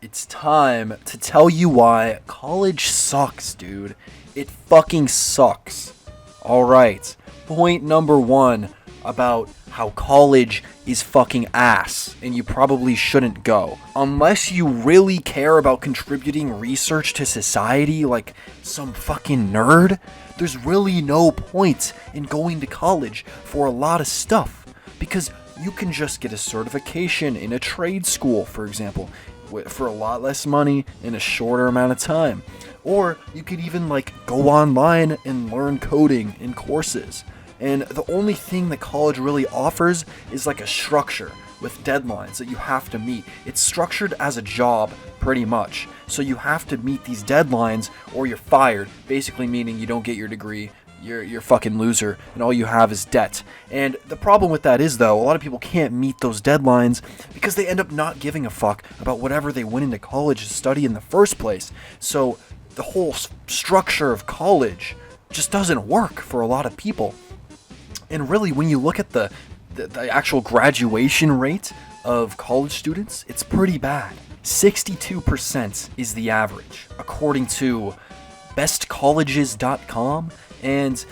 It's time to tell you why college sucks, dude. It fucking sucks. Alright, point number one about how college is fucking ass, and you probably shouldn't go. Unless you really care about contributing research to society like some fucking nerd, there's really no point in going to college for a lot of stuff. Because you can just get a certification in a trade school, for example, for a lot less money in a shorter amount of time. Or you could even go online and learn coding in courses. And the only thing that college really offers is a structure with deadlines that you have to meet. It's structured as a job pretty much. So you have to meet these deadlines or you're fired, basically meaning you don't get your degree. You're a fucking loser, and all you have is debt. And the problem with that is, though, a lot of people can't meet those deadlines because they end up not giving a fuck about whatever they went into college to study in the first place. So the whole structure of college just doesn't work for a lot of people. And really, when you look at the actual graduation rate of college students, it's pretty bad. 62% is the average, according to bestcolleges.com. And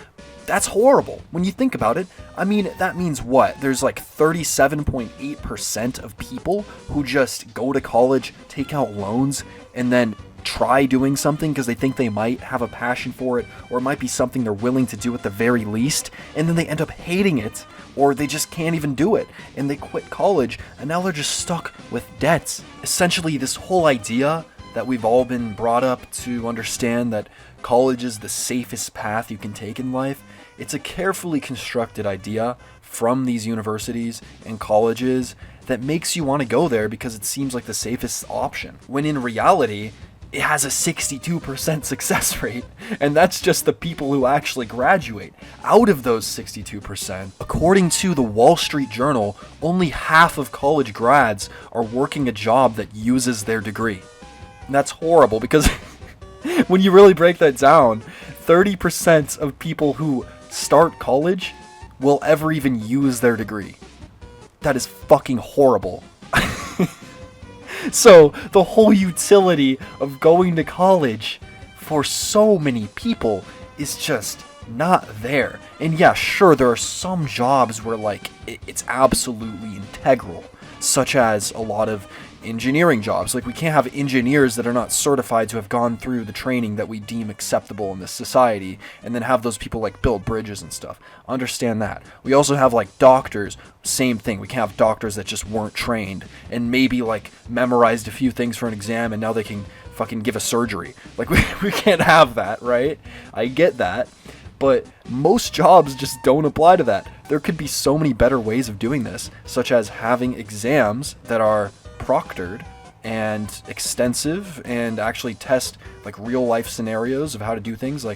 that's horrible when you think about it. I mean, that means what? There's 37.8% of people who just go to college, take out loans, and then try doing something because they think they might have a passion for it, or it might be something they're willing to do at the very least, and then they end up hating it, or they just can't even do it, and they quit college, and now they're just stuck with debts. Essentially, this whole idea that we've all been brought up to understand that college is the safest path you can take in life, it's a carefully constructed idea from these universities and colleges that makes you want to go there because it seems like the safest option, when in reality, it has a 62% success rate, and that's just the people who actually graduate. Out of those 62%, according to the Wall Street Journal, only half of college grads are working a job that uses their degree. And that's horrible because when you really break that down, 30% of people who start college will ever even use their degree. That is fucking horrible. So, the whole utility of going to college for so many people is just not there. And yeah, sure, there are some jobs where it's absolutely integral, such as a lot of engineering jobs. We can't have engineers that are not certified to have gone through the training that we deem acceptable in this society, and then have those people build bridges and stuff. Understand that. We also have doctors, same thing. We can't have doctors that just weren't trained and maybe memorized a few things for an exam and now they can fucking give a surgery. We can't have that, right? I get that. But most jobs just don't apply to that. There could be so many better ways of doing this, such as having exams that are proctored and extensive and actually test real life scenarios of how to do things,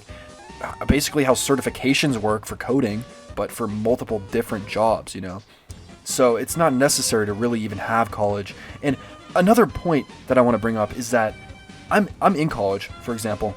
basically how certifications work for coding, but for multiple different jobs, So it's not necessary to really even have college. And another point that I want to bring up is that I'm in college, for example,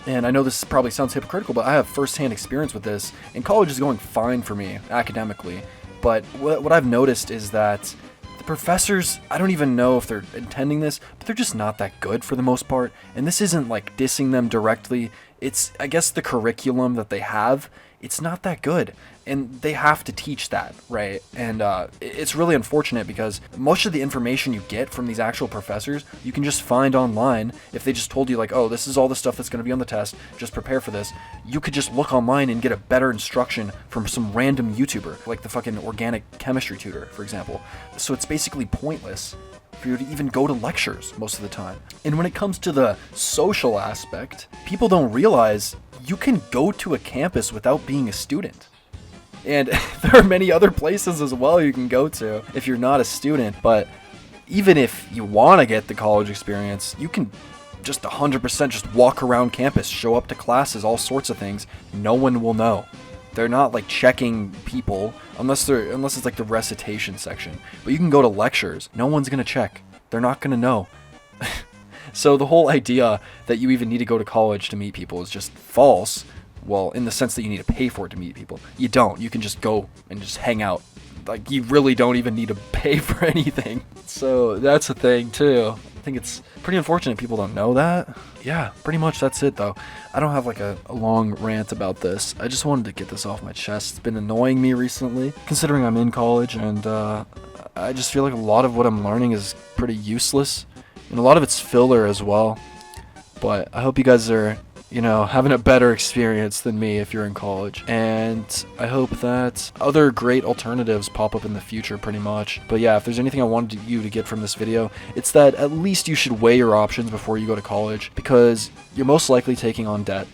and I know this probably sounds hypocritical, but I have firsthand experience with this, and college is going fine for me academically. But what I've noticed is that the professors, I don't even know if they're intending this, but they're just not that good for the most part. And this isn't dissing them directly. It's, I guess, the curriculum that they have, it's not that good. And they have to teach that, right? And it's really unfortunate because most of the information you get from these actual professors, you can just find online. If they just told you oh, this is all the stuff that's going to be on the test, just prepare for this, you could just look online and get a better instruction from some random YouTuber, like the fucking organic chemistry tutor, for example. So it's basically pointless for you to even go to lectures most of the time. And when it comes to the social aspect, people don't realize you can go to a campus without being a student. And there are many other places as well you can go to if you're not a student. But even if you want to get the college experience, you can just 100% just walk around campus, show up to classes, all sorts of things. No one will know. They're not checking people unless it's the recitation section. But you can go to lectures. No one's going to check. They're not going to know. So the whole idea that you even need to go to college to meet people is just false. Well, in the sense that you need to pay for it to meet people. You don't. You can just go and just hang out. You really don't even need to pay for anything. So that's a thing too. think it's pretty unfortunate people don't know that. Yeah, pretty much that's it though. I don't have like a long rant about this. I just wanted to get this off my chest. It's been annoying me recently, considering I'm in college, and I just feel like a lot of what I'm learning is pretty useless, and a lot of it's filler as well. But I hope you guys are, you know, having a better experience than me if you're in college. And I hope that other great alternatives pop up in the future pretty much. But yeah, if there's anything I wanted you to get from this video, it's that at least you should weigh your options before you go to college, because you're most likely taking on debt,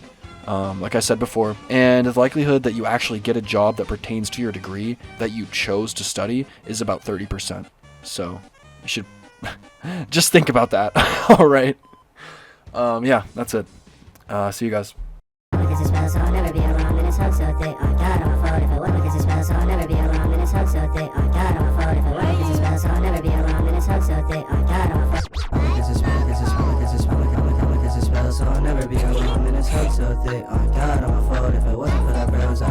like I said before, and the likelihood that you actually get a job that pertains to your degree that you chose to study is about 30%. So you should just think about that. All right. Yeah, that's it. See you guys. Because it smells, so I'll never be around, and it's hug so thick. I got on my phone if it wasn't because it smells, so I'll never be around, and it's hug so thick. I got on my phone if it wasn't because it smells, so I'll never be around, and it's hug so thick. I got on my phone because it smells, because it smells, because it smells, because it smells, so I'll never be around, and it's hug so thick. I got on my phone if it wasn't for that bros.